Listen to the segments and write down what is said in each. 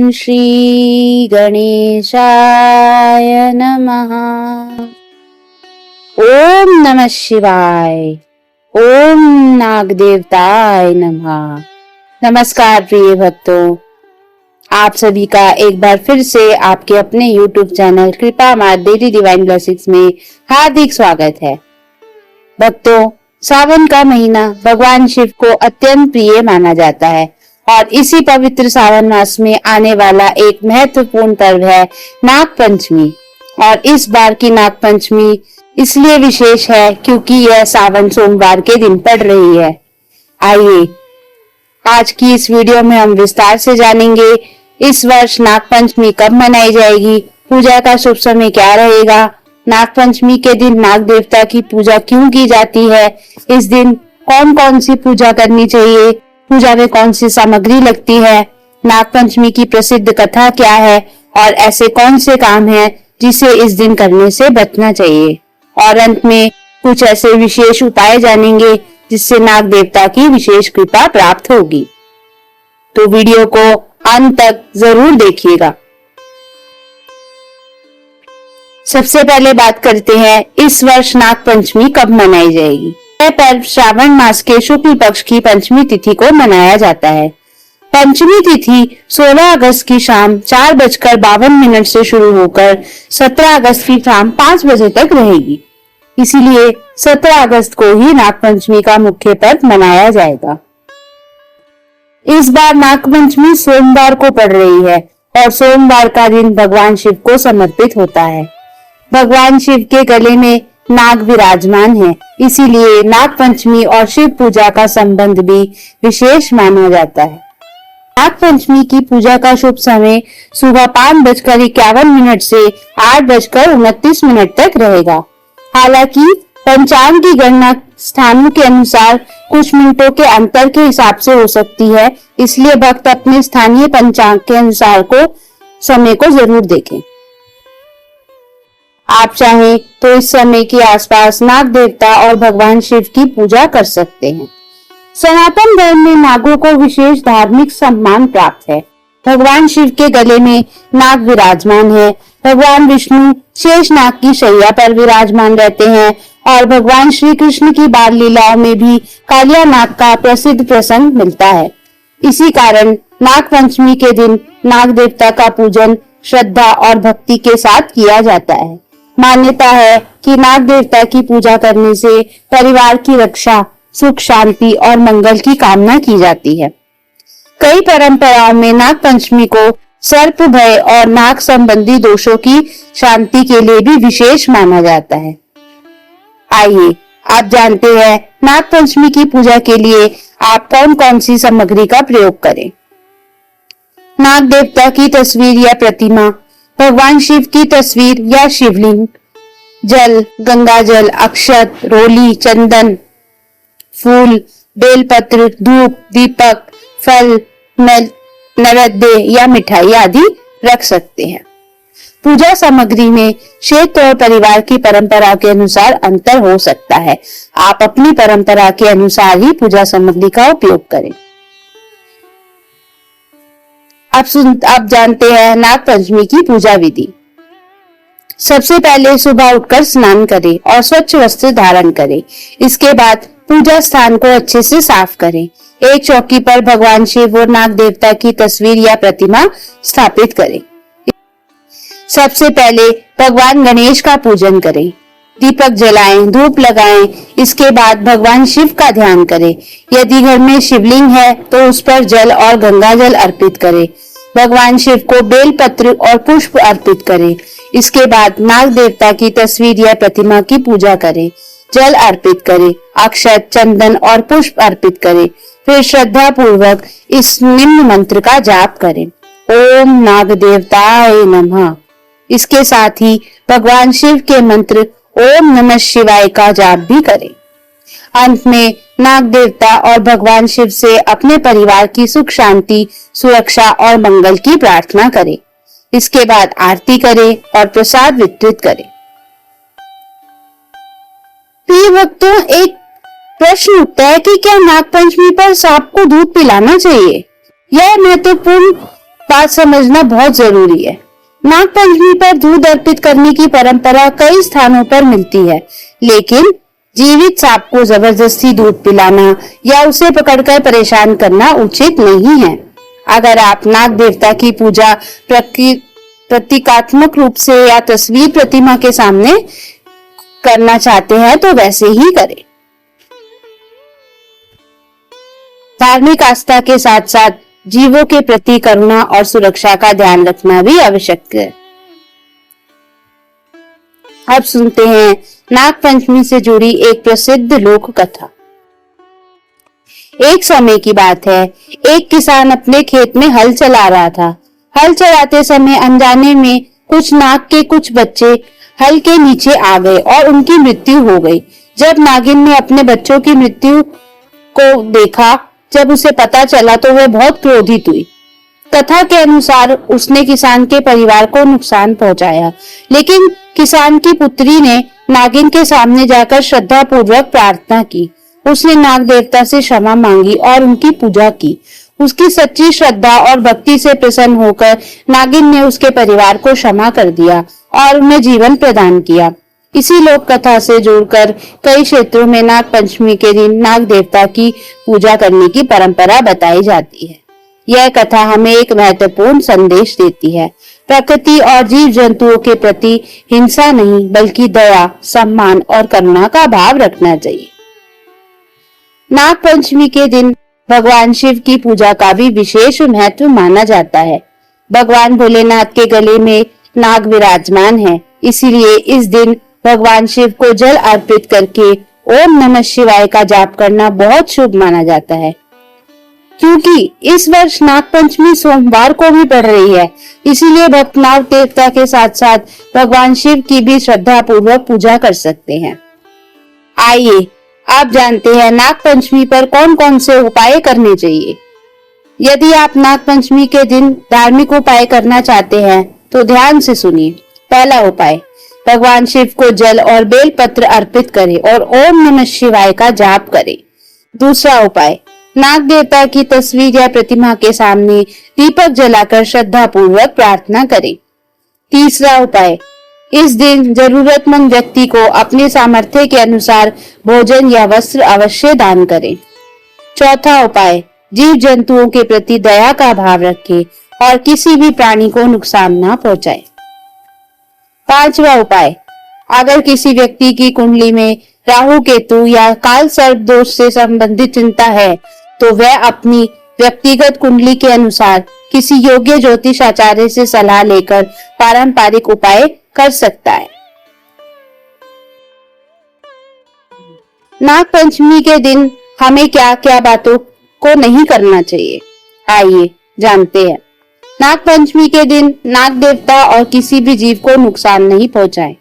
ओम श्री गणेशाय नमः। ओम नमः शिवाय। ओम नाग देवताय नमः। नमस्कार प्रिय भक्तों, आप सभी का एक बार फिर से आपके अपने YouTube चैनल कृपा माँ डेली डिवाइन ब्लेसिंग्स में हार्दिक स्वागत है। भक्तों, सावन का महीना भगवान शिव को अत्यंत प्रिय माना जाता है और इसी पवित्र सावन मास में आने वाला एक महत्वपूर्ण पर्व है नाग पंचमी। और इस बार की नाग पंचमी इसलिए विशेष है क्योंकि यह सावन सोमवार के दिन पड़ रही है। आइए आज की इस वीडियो में हम विस्तार से जानेंगे इस वर्ष नाग पंचमी कब मनाई जाएगी, पूजा का शुभ समय क्या रहेगा, नाग पंचमी के दिन नाग देवता की पूजा क्यों की जाती है, इस दिन कौन कौन सी पूजा करनी चाहिए, पूजा में कौन सी सामग्री लगती है, नाग पंचमी की प्रसिद्ध कथा क्या है और ऐसे कौन से काम हैं जिसे इस दिन करने से बचना चाहिए। और अंत में कुछ ऐसे विशेष उपाय जानेंगे जिससे नाग देवता की विशेष कृपा प्राप्त होगी। तो वीडियो को अंत तक जरूर देखिएगा। सबसे पहले बात करते हैं इस वर्ष नाग पंचमी कब मनाई जाएगी। यह पर्व श्रावण मास के शुक्ल पक्ष की पंचमी तिथि को मनाया जाता है। पंचमी तिथि 16 अगस्त की शाम 4:52 से शुरू होकर 17 अगस्त की शाम 5 बजे तक रहेगी। इसीलिए 17 अगस्त को ही नाग पंचमी का मुख्य पर्व मनाया जाएगा। इस बार नाग पंचमी सोमवार को पड़ रही है और सोमवार का दिन भगवान शिव को समर्पित होता है। भगवान शिव के गले में नाग विराजमान है, इसीलिए नाग पंचमी और शिव पूजा का संबंध भी विशेष माना जाता है। नाग पंचमी की पूजा का शुभ समय सुबह 5:51 से 8:29 तक रहेगा। हालांकि पंचांग की गणना स्थानों के अनुसार कुछ मिनटों के अंतर के हिसाब से हो सकती है, इसलिए भक्त अपने स्थानीय पंचांग के अनुसार समय को जरूर देखें। आप चाहें तो इस समय के आसपास नाग देवता और भगवान शिव की पूजा कर सकते हैं। सनातन धर्म में नागों को विशेष धार्मिक सम्मान प्राप्त है। भगवान शिव के गले में नाग विराजमान है। भगवान विष्णु शेष नाग की शैया पर विराजमान रहते हैं और भगवान श्री कृष्ण की बाल लीलाओं में भी कालिया नाग का प्रसिद्ध प्रसंग मिलता है। इसी कारण नाग पंचमी के दिन नाग देवता का पूजन श्रद्धा और भक्ति के साथ किया जाता है। मान्यता है कि नाग देवता की पूजा करने से परिवार की रक्षा, सुख शांति और मंगल की कामना की जाती है। कई परंपराओं में नाग पंचमी को सर्प भय और नाग संबंधी दोषों की शांति के लिए भी विशेष माना जाता है। आइए आप जानते हैं नाग पंचमी की पूजा के लिए आप कौन कौन सी सामग्री का प्रयोग करें। नाग देवता की तस्वीर या प्रतिमा, भगवान शिव की तस्वीर या शिवलिंग, जल, गंगा जल, अक्षत, रोली, चंदन, फूल, बेलपत्र, धूप, दीपक, फल, नैवेद्य या मिठाई आदि रख सकते हैं। पूजा सामग्री में क्षेत्र और परिवार की परंपरा के अनुसार अंतर हो सकता है। आप अपनी परंपरा के अनुसार ही पूजा सामग्री का उपयोग करें। आप जानते हैं नाग पंचमी की पूजा विधि। सबसे पहले सुबह उठकर स्नान करें और स्वच्छ वस्त्र धारण करें। इसके बाद पूजा स्थान को अच्छे से साफ करें। एक चौकी पर भगवान शिव और नाग देवता की तस्वीर या प्रतिमा स्थापित करें। सबसे पहले भगवान गणेश का पूजन करें। दीपक जलाएं, धूप लगाएं। इसके बाद भगवान शिव का ध्यान करें। यदि घर में शिवलिंग है तो उस पर जल और गंगा जल अर्पित करें। भगवान शिव को बेल पत्र और पुष्प अर्पित करें। इसके बाद नाग देवता की तस्वीर या प्रतिमा की पूजा करें। जल अर्पित करें, अक्षत, चंदन और पुष्प अर्पित करें। फिर श्रद्धा पूर्वक इस निम्न मंत्र का जाप करें, ओम नाग देवताय नमः। इसके साथ ही भगवान शिव के मंत्र ओम नमः शिवाय का जाप भी करें। अंत में नाग देवता और भगवान शिव से अपने परिवार की सुख शांति, सुरक्षा और मंगल की प्रार्थना करें। इसके बाद आरती करें और प्रसाद वितरित करें। प्रिय भक्तों, एक प्रश्न उठता है कि क्या नाग पंचमी पर सांप को दूध पिलाना चाहिए? यह महत्वपूर्ण बात समझना बहुत जरूरी है। नाग पंचमी पर दूध अर्पित करने की परंपरा कई स्थानों पर मिलती है, लेकिन जीवित सांप को जबरदस्ती दूध पिलाना या उसे पकड़कर परेशान करना उचित नहीं है। अगर आप नाग देवता की पूजा प्रतीकात्मक रूप से या तस्वीर प्रतिमा के सामने करना चाहते हैं तो वैसे ही करें। धार्मिक आस्था के साथ साथ जीवों के प्रति करुणा और सुरक्षा का ध्यान रखना भी आवश्यक है। अब सुनते हैं नाग पंचमी से जुड़ी एक प्रसिद्ध लोक कथा। एक समय की बात है, एक किसान अपने खेत में हल चला रहा था। हल चलाते समय अनजाने में कुछ नाग के कुछ बच्चे हल के नीचे आ गए और उनकी मृत्यु हो गई। जब नागिन ने अपने बच्चों की मृत्यु को देखा, जब उसे पता चला तो वह बहुत क्रोधित हुई। कथा के अनुसार उसने किसान के परिवार को नुकसान पहुंचाया, लेकिन किसान की पुत्री ने नागिन के सामने जाकर श्रद्धा पूर्वक प्रार्थना की। उसने नाग देवता से क्षमा मांगी और उनकी पूजा की। उसकी सच्ची श्रद्धा और भक्ति से प्रसन्न होकर नागिन ने उसके परिवार को क्षमा कर दिया और उन्हें जीवन प्रदान किया। इसी लोक कथा से जुड़कर कई क्षेत्रों में नाग पंचमी के दिन नाग देवता की पूजा करने की परंपरा बताई जाती है। यह कथा हमें एक महत्वपूर्ण संदेश देती है। प्रकृति और जीव जंतुओं के प्रति हिंसा नहीं, बल्कि दया, सम्मान और करुणा का भाव रखना चाहिए। नाग पंचमी के दिन भगवान शिव की पूजा का भी विशेष महत्व माना जाता है। भगवान भोलेनाथ के गले में नाग विराजमान है, इसीलिए इस दिन भगवान शिव को जल अर्पित करके ओम नमः शिवाय का जाप करना बहुत शुभ माना जाता है। क्योंकि इस वर्ष नाग पंचमी सोमवार को भी पड़ रही है, इसीलिए भक्त नाग देवता के साथ साथ भगवान शिव की भी श्रद्धा पूर्वक पूजा कर सकते हैं। आइए आप जानते हैं नाग पंचमी पर कौन कौन से उपाय करने चाहिए। यदि आप नाग पंचमी के दिन धार्मिक उपाय करना चाहते हैं तो ध्यान से सुनिए। पहला उपाय, भगवान शिव को जल और बेल पत्र अर्पित करें और ओम नमः शिवाय का जाप करें। दूसरा उपाय, नाग देवता की तस्वीर या प्रतिमा के सामने दीपक जलाकर श्रद्धा पूर्वक प्रार्थना करें। तीसरा उपाय, इस दिन जरूरतमंद व्यक्ति को अपने सामर्थ्य के अनुसार भोजन या वस्त्र अवश्य दान करें। चौथा उपाय, जीव जंतुओं के प्रति दया का भाव रखें और किसी भी प्राणी को नुकसान न पहुंचाए। पांचवा उपाय, अगर किसी व्यक्ति की कुंडली में राहु केतु या काल सर्प दोष से संबंधित चिंता है तो वह अपनी व्यक्तिगत कुंडली के अनुसार किसी योग्य ज्योतिष आचार्य से सलाह लेकर पारंपरिक उपाय कर सकता है। नाग पंचमी के दिन हमें क्या क्या बातों को नहीं करना चाहिए, आइए जानते हैं। नाग पंचमी के दिन नाग देवता और किसी भी जीव को नुकसान नहीं पहुंचाए।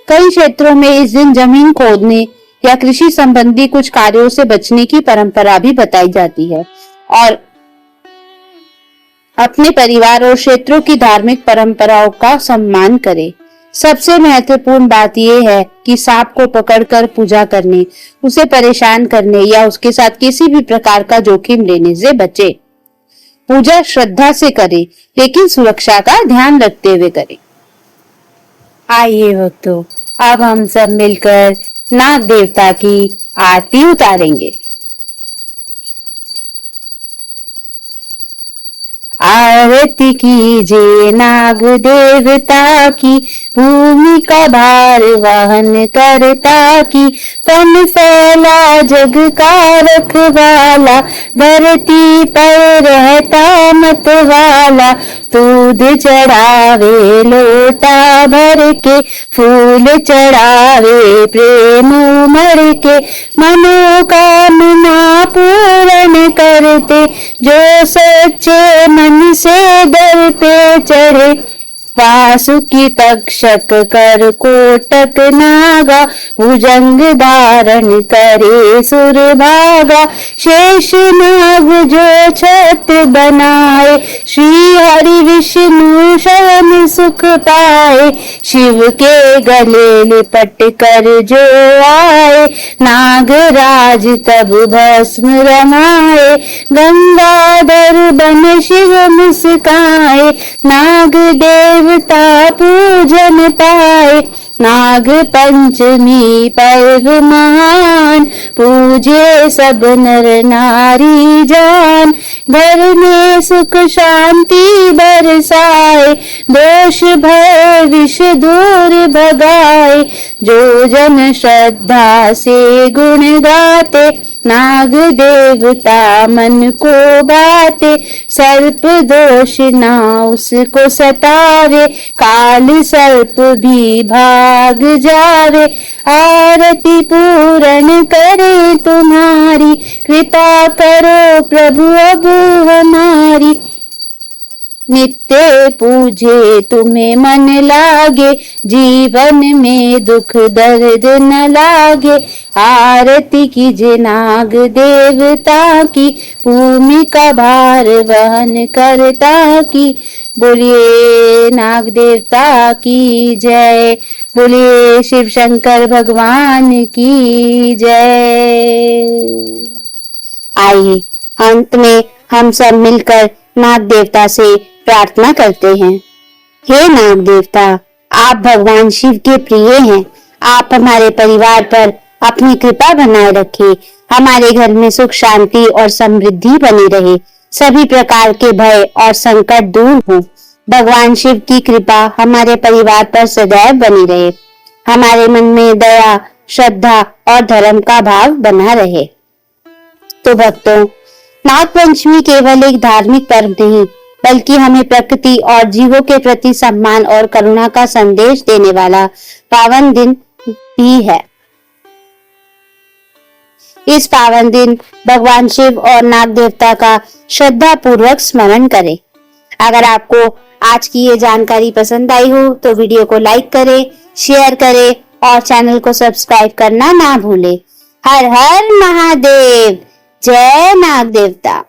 कई क्षेत्रों में इस दिन जमीन खोदने या कृषि संबंधी कुछ कार्यों से बचने की परंपरा भी बताई जाती है और अपने परिवार और क्षेत्रों की धार्मिक परंपराओं का सम्मान करें। सबसे महत्वपूर्ण बात यह है कि सांप को पकड़कर पूजा करने, उसे परेशान करने या उसके साथ किसी भी प्रकार का जोखिम लेने से बचे। पूजा श्रद्धा से करें, लेकिन सुरक्षा का ध्यान रखते हुए करें। आइए भक्तों, अब हम सब मिलकर नाग देवता की आरती उतारेंगे। आरती कीजिए नाग देवता की, भूमि का भार वहन करता की, तन फैला जग का रखवाला, धरती पर रहता मत वाला, दूध चढ़ावे लोटा भर के, फूल चढ़ावे प्रेम उमड़ के, मनोकामना पूर्ण करते, जो सच्चे मन से दर पे चढ़े, वासुकी तक्षक कर कोटक नागा, भुजंग धारण करे सुर भागा। शेष नाग जो छत्र बनाए, श्री हरि विष्णु शरण सुख पाए। शिव के गले लिपट कर जो आए, नागराज तब भस्म रमाए। गंगाधर बन शिव मुस्काए, नाग देवता पूजन पाए। नाग पंचमी पर्व महान, पूजे सब नर नारी जान। घर में सुख शांति बरसाए, दोष भय विष दूर भगाए। जो जन श्रद्धा से गुण गाते, नाग देवता मन को बाते। सर्प दोष ना उसको सतावे, काल सर्प भी भाग जावे। आरती पूर्ण करे तुम्हारी, कृपा करो प्रभु अब हमारी। नित्य पूजे तुम्हें मन लागे, जीवन में दुख दर्द न लागे। आरती कीजिए नाग देवता की, भूमि का भार वहन करता की। बोलिए नाग देवता की जय, बोलिए शिव शंकर भगवान की जय। आइए अंत में हम सब मिलकर नाग देवता से प्रार्थना करते हैं। हे नाग देवता, आप भगवान शिव के प्रिय हैं। आप हमारे परिवार पर अपनी कृपा बनाए रखें। हमारे घर में सुख शांति और समृद्धि बनी रहे। सभी प्रकार के भय और संकट दूर हो। भगवान शिव की कृपा हमारे परिवार पर सदैव बनी रहे। हमारे मन में दया, श्रद्धा और धर्म का भाव बना रहे। तो भक्तों, नाग पंचमी केवल एक धार्मिक पर्व नहीं, बल्कि हमें प्रकृति और जीवों के प्रति सम्मान और करुणा का संदेश देने वाला पावन दिन भी है। इस पावन दिन भगवान शिव और नाग देवता का श्रद्धा पूर्वक स्मरण करें। अगर आपको आज की ये जानकारी पसंद आई हो तो वीडियो को लाइक करें, शेयर करें और चैनल को सब्सक्राइब करना ना भूलें। हर हर महादेव, जय नाग देवता।